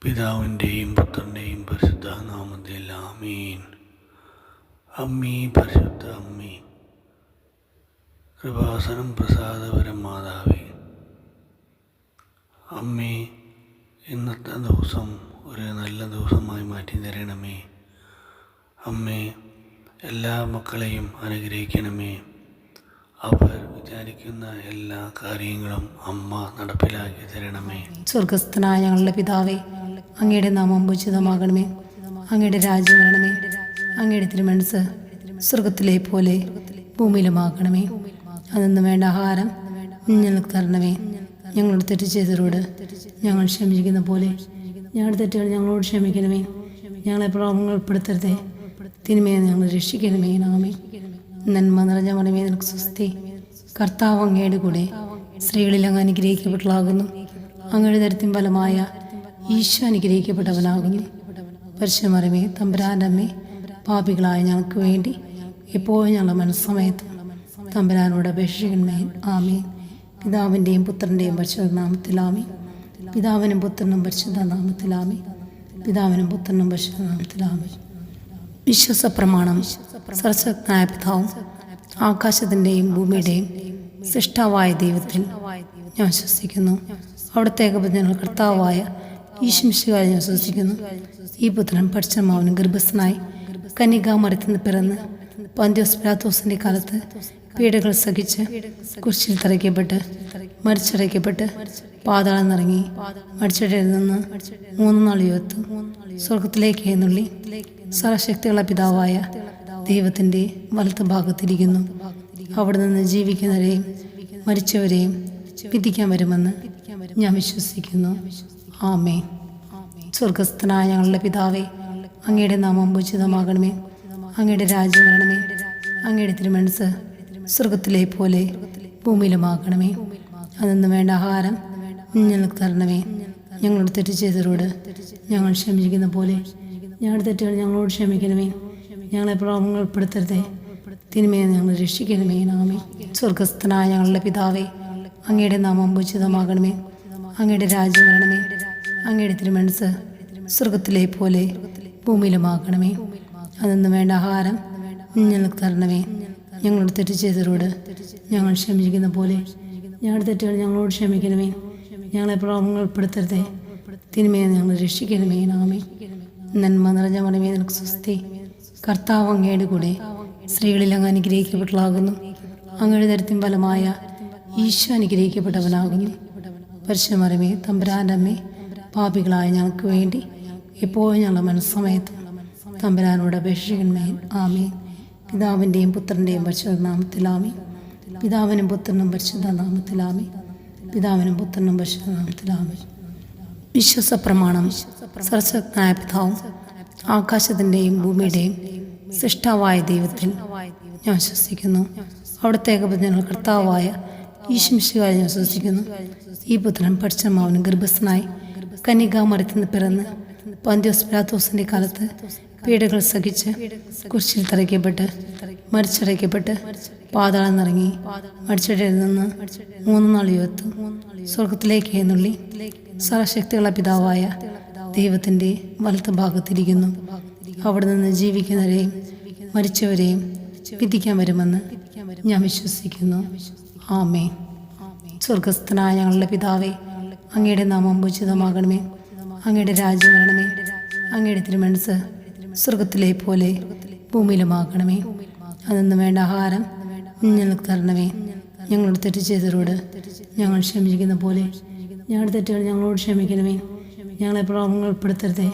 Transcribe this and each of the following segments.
പിതാവിൻ്റെയും പുത്രൻ്റെയും പരിശുദ്ധ നാമത്തിൽ ആമീൻ. അമ്മീ പരിശുദ്ധ അമ്മീ, കൃപാസനം പ്രസാദപരം മാതാവേ, അമ്മേ ഇന്നത്തെ ദിവസം ഒരു നല്ല ദിവസമായി മാറ്റി തരണമേ. അമ്മേ എല്ലാ മക്കളെയും അനുഗ്രഹിക്കണമേ. അവർ വിചാരിക്കുന്ന എല്ലാ കാര്യങ്ങളും അമ്മ നടപ്പിലാക്കി തരണമേ. സ്വർഗസ്ഥനായ ഞങ്ങളുടെ പിതാവേ, അങ്ങയുടെ നാമം പൂജിതമാകണമേ. അങ്ങയുടെ രാജ്യം വരണമേ. അങ്ങയുടെ തിരുമനസ്സ് സ്വർഗത്തിലെ പോലെ ഭൂമിയിലുമാകണമേ. അതൊന്നും വേണ്ട ആഹാരം ഞങ്ങൾക്ക് തരണമേ. ഞങ്ങളോട് തെറ്റ് ചെയ്തവരോട് ഞങ്ങൾ ക്ഷമിക്കുന്ന പോലെ ഞങ്ങളുടെ തെറ്റുകൾ ഞങ്ങളോട് ക്ഷമിക്കണമേ. ഞങ്ങളെ പ്രലോഭനങ്ങളിൽ ഉൾപ്പെടുത്തരുതേ, തിന്മയെ ഞങ്ങൾ രക്ഷിക്കണമേ. നാമേ നന്മ നിറഞ്ഞ മറിയമേ, നിനക്ക് സ്വസ്തി. കർത്താവ് അങ്ങയുടെ കൂടെ സ്ത്രീകളിൽ അങ്ങ് അനുഗ്രഹിക്കപ്പെട്ടവളാകുന്നു. അങ്ങയുടെ ദരിദ്രം ഫലമായ ഈശോ അനുഗ്രഹിക്കപ്പെട്ടവനാകുന്നു. പരിശുദ്ധ മറിയമേ, തമ്പുരാൻ്റെ അമ്മേ, പാപികളായ ഞങ്ങൾക്ക് വേണ്ടി എപ്പോഴും ഞങ്ങളുടെ മനസ്സമയത്തും തമ്പുരാനോട് അപേക്ഷിക്കണമേ. ആമേൻ. പിതാവിൻ്റെയും പുത്രൻ്റെയും പരിശുദ്ധ നാമത്തിൽ ആമേൻ. പിതാവിനും പുത്രനും പരിശുദ്ധ നാമത്തിൽ ആമേൻ. പിതാവിനും പുത്രനും പരിശുദ്ധ നാമത്തിൽ ആമേൻ. വിശ്വാസ പ്രമാണം. സർവശക്തനായ പിതാവും ആകാശത്തിൻ്റെയും ഭൂമിയുടെയും സൃഷ്ടാവായ ദൈവത്തിൽ ഞാൻ വിശ്വസിക്കുന്നു. അവിടുത്തെ ഏകപുത്രൻ കർത്താവായ ഈശോ മിശിഹായിൽ ഞാൻ വിശ്വസിക്കുന്നു. ഈ പുത്രൻ പരിശുദ്ധാത്മാവിന് ഗർഭസ്ഥനായി കന്യകാമറിയത്തിൽ പിറന്ന് പന്തിയോസ് പിലാത്തോസിൻ്റെ കാലത്ത് പീഡകൾ സഹിച്ച് കുരിശിൽ തറയ്ക്കപ്പെട്ട് മരിച്ചടയ്ക്കപ്പെട്ട് പാതാളം നിറങ്ങി മരിച്ചടയിൽ നിന്ന് 3 നാൾ ഉയർത്തു സ്വർഗത്തിലേക്ക് എഴുന്നള്ളി സർവശക്തിയുള്ള പിതാവായ ദൈവത്തിൻ്റെ വലത്ത് ഭാഗത്തിരിക്കുന്നു. അവിടെ നിന്ന് ജീവിക്കുന്നവരെയും മരിച്ചവരെയും വിധിക്കാൻ വരുമെന്ന് ഞാൻ വിശ്വസിക്കുന്നു. ആമേൻ. സ്വർഗസ്ഥനായ ഞങ്ങളുടെ പിതാവേ, അങ്ങയുടെ നാമം പൂജിതമാകണമേ. അങ്ങയുടെ രാജ്യം വരണമേ. അങ്ങയുടെ തിരുമനസ്സ് സ്വർഗത്തിലെ പോലെ ഭൂമിയിലുമാകണമേ. അതൊന്നും വേണ്ട ആഹാരം ഞങ്ങൾക്ക് തരണമേ. ഞങ്ങളോട് തെറ്റ് ചെയ്തവരോട് ഞങ്ങൾ ക്ഷമിക്കുന്ന പോലെ ഞങ്ങളുടെ തെറ്റുകൾ ഞങ്ങളോട് ക്ഷമിക്കണമേ. ഞങ്ങളെ പ്രലോഭനങ്ങളിൽ ഉൾപ്പെടുത്തരുതേ, തിന്മയെ ഞങ്ങൾ രക്ഷിക്കണമേ. നാമേ സ്വർഗസ്ഥനായ ഞങ്ങളുടെ പിതാവേ, അങ്ങയുടെ നാമം പൂജിതമാകണമേ. അങ്ങയുടെ രാജ്യം വരണമേ. അങ്ങയുടെ തിരുമനസ്സ് സ്വർഗത്തിലെ പോലെ ഭൂമിയിലുമാകണമേ. അതൊന്നും വേണ്ട ആഹാരം ഞങ്ങൾക്ക് തരണമേ. ഞങ്ങളോട് തെറ്റ് ചെയ്തവരോട് ഞങ്ങൾ ക്ഷമിക്കുന്ന പോലെ ഞങ്ങളുടെ തെറ്റുകൾ ഞങ്ങളോട് ക്ഷമിക്കണമേ. ഞങ്ങളെ പ്രലോഭനങ്ങളിൽ ഉൾപ്പെടുത്തരുതേ, തിന്മയെ ഞങ്ങൾ രക്ഷിക്കണമേ. നാമേ നന്മ നിറഞ്ഞ മറിയമേ, നിനക്ക് സ്വസ്തി. കർത്താവ് അങ്ങയുടെ കൂടെ സ്ത്രീകളിൽ അങ്ങ് അനുഗ്രഹിക്കപ്പെട്ടവളാകുന്നു. അങ്ങയുടെ ദരിദ്രം ഫലമായ ഈശോ അനുഗ്രഹിക്കപ്പെട്ടവനാകുന്നു. പരിശുദ്ധ മറിയമേ, തമ്പുരാൻ്റെ അമ്മേ, പാപികളായ ഞങ്ങൾക്ക് വേണ്ടി എപ്പോഴും ഞങ്ങളുടെ മനസ്സമയത്തും തമ്പുരാനോട് അപേക്ഷിക്കണമേ. ആമേൻ. പിതാവിൻ്റെയും പുത്രൻ്റെയും പരിശുദ്ധ നാമത്തിൽ ആമേൻ. പിതാവിനും പുത്രനും പരിശുദ്ധ നാമത്തിൽ ആമേൻ. പിതാവിനും പുത്രനും പരിശുദ്ധ നാമത്തിൽ ആമേൻ. വിശ്വാസ പ്രമാണം. സർവശക്തനായ പിതാവും ആകാശത്തിൻ്റെയും ഭൂമിയുടെയും സൃഷ്ടാവായ ദൈവത്തിൽ ഞാൻ വിശ്വസിക്കുന്നു. അവിടുത്തെ ഏകപുത്രൻ കർത്താവായ ഈശോ മിശിഹായിൽ ഞാൻ വിശ്വസിക്കുന്നു. ഈ പുത്രൻ പരിശുദ്ധാത്മാവിന് ഗർഭസ്ഥനായി കന്യകാമറിയത്തിൽ പിറന്ന് പന്തിയോസ് പിലാത്തോസിൻ്റെ കാലത്ത് പീഡകൾ സഹിച്ച് കുരിശിൽ തറയ്ക്കപ്പെട്ട് മരിച്ചടയ്ക്കപ്പെട്ട് പാതാളം നിറങ്ങി മരിച്ചടയിൽ നിന്ന് 3 നാൾ ഉയർത്തു സ്വർഗത്തിലേക്ക് എഴുന്നള്ളി സർവശക്തിയുള്ള പിതാവായ ദൈവത്തിൻ്റെ വലത്ത് ഭാഗത്തിരിക്കുന്നു. അവിടെ നിന്ന് ജീവിക്കുന്നവരെയും മരിച്ചവരെയും വിധിക്കാൻ വരുമെന്ന് ഞാൻ വിശ്വസിക്കുന്നു. ആമേൻ. സ്വർഗസ്ഥനായ ഞങ്ങളുടെ പിതാവേ, അങ്ങയുടെ നാമം പൂജിതമാകണമേ. അങ്ങയുടെ രാജ്യം വരണമേ. അങ്ങയുടെ തിരുമനസ്സ് സ്വർഗത്തിലെ പോലെ ഭൂമിയിലുമാകണമേ. അതൊന്നും വേണ്ട ആഹാരം ഞങ്ങൾക്ക് തരണമേ. ഞങ്ങളോട് തെറ്റ് ചെയ്തവരോട് ഞങ്ങൾ ക്ഷമിക്കുന്ന പോലെ ഞങ്ങളുടെ തെറ്റുകൾ ഞങ്ങളോട് ക്ഷമിക്കണമേ. ഞങ്ങളെ പ്രലോഭനങ്ങളിൽ ഉൾപ്പെടുത്തരുതേ,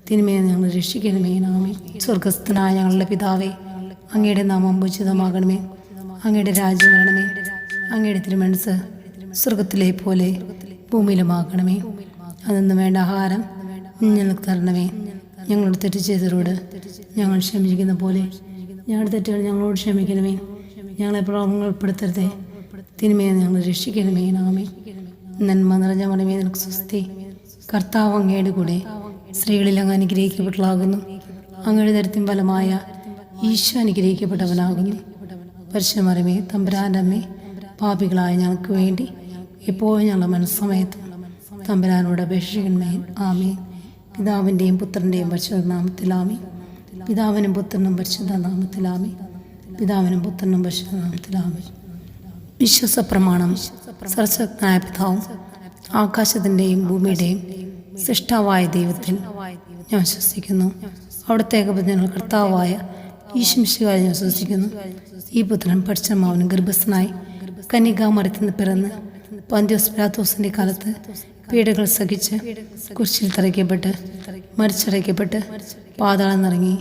തിന്മയെ ഞങ്ങൾ രക്ഷിക്കണമേ. നാമേ സ്വർഗസ്ഥനായ ഞങ്ങളുടെ പിതാവേ, അങ്ങയുടെ നാമം പൂജിതമാകണമേ. അങ്ങയുടെ രാജ്യം വരണമേ. അങ്ങയുടെ തിരുമനസ്സ് സ്വർഗത്തിലെ പോലെ ഭൂമിയിലുമാകണമേ. അതൊന്നും വേണ്ട ആഹാരം ഞങ്ങൾക്ക് തരണമേ. ഞങ്ങളോട് തെറ്റ് ചെയ്തവരോട് ഞങ്ങൾ ക്ഷമിക്കുന്ന പോലെ ഞങ്ങളുടെ തെറ്റുകൾ ഞങ്ങളോട് ക്ഷമിക്കണമേ. ഞങ്ങളെ പ്രലോഭനങ്ങളിൽ ഉൾപ്പെടുത്തരുതേ, തിന്മയെ ഞങ്ങൾ രക്ഷിക്കണമേ. നാമേ നന്മ നിറഞ്ഞ മറിയമേ, നിനക്ക് സ്വസ്തി. കർത്താവ് അങ്ങയുടെ കൂടെ സ്ത്രീകളിൽ അങ്ങ് അനുഗ്രഹിക്കപ്പെട്ടവളാകുന്നു. അങ്ങയുടെ ദരിദ്രം ഫലമായ ഈശോ അനുഗ്രഹിക്കപ്പെട്ടവനാകുന്നു. പരിശുദ്ധ മറിയമേ, തമ്പുരാൻ്റെ അമ്മേ, പാപികളായ ഞങ്ങൾക്ക് വേണ്ടി എപ്പോഴും ഞങ്ങളുടെ മനസ്സമയത്തും തമ്പുരാനോട് അപേക്ഷിക്കണമേ. ആമേൻ. പിതാവിൻ്റെയും പുത്രൻ്റെയും പരിശുദ്ധ നാമത്തിലാമി. പിതാവിനും പുത്രനും പരിശുദ്ധ നാമത്തിലാമി. പിതാവിനും പുത്രനും പരിശുദ്ധ നാമത്തിലാമി. വിശ്വാസ പ്രമാണം. സർവശക്തനായ പിതാവും ആകാശത്തിൻ്റെയും ഭൂമിയുടെയും സൃഷ്ടാവായ ദൈവത്തിൽ ഞാൻ വിശ്വസിക്കുന്നു. അവിടുത്തെ ഏകപുത്രൻ കർത്താവായ ഈശോ മിശിഹായിൽ ഞാൻ വിശ്വസിക്കുന്നു. ഈ പുത്രൻ പരിശുദ്ധാത്മാവിന് ഗർഭസ്ഥനായി കന്യകാമറിയത്തിൽ നിന്ന് പിറന്ന് പന്തിയോസ് പിലാത്തോസിൻ്റെ കാലത്ത് പീഡകൾ സഹിച്ച് കുരിശിൽ തറയ്ക്കപ്പെട്ട് മരിച്ചടയ്ക്കപ്പെട്ട് പാതാളം നിറങ്ങി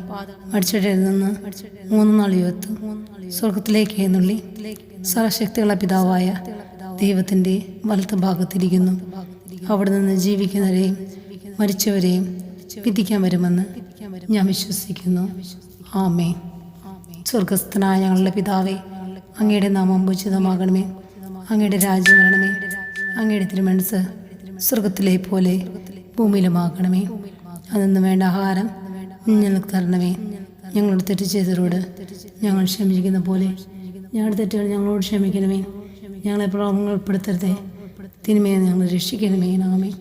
മരിച്ചടയിൽ നിന്ന് 3 നാൾ ഉയർത്തു സ്വർഗത്തിലേക്ക് എഴുന്നള്ളി സർവശക്തിയുള്ള പിതാവായ ദൈവത്തിൻ്റെ വലത്ത് ഭാഗത്തിരിക്കുന്നു. അവിടെ നിന്ന് ജീവിക്കുന്നവരെയും മരിച്ചവരെയും വിധിക്കാൻ വരുമെന്ന് ഞാൻ വിശ്വസിക്കുന്നു. ആമേൻ. സ്വർഗസ്ഥനായ ഞങ്ങളുടെ പിതാവേ, അങ്ങയുടെ നാമം പൂജിതമാകണമേ. അങ്ങയുടെ രാജ്യം വരണമേ. അങ്ങയുടെ തിരുമനസ്സ് സ്വർഗത്തിലെ പോലെ ഭൂമിയിലുമാകണമേ. അതൊന്നു വേണ്ട ആഹാരം ഞങ്ങൾക്ക് തരണമേ. ഞങ്ങളോട് തെറ്റ് ചെയ്തവരോട് ഞങ്ങൾ ക്ഷമിക്കുന്ന പോലെ ഞങ്ങളുടെ തെറ്റുകൾ ഞങ്ങളോട് ക്ഷമിക്കണമേ. ഞങ്ങളെ പ്രലോഭനങ്ങളിൽ ഉൾപ്പെടുത്തരുതേ, തിന്മയെ ഞങ്ങൾ രക്ഷിക്കണമേ. ആമേൻ.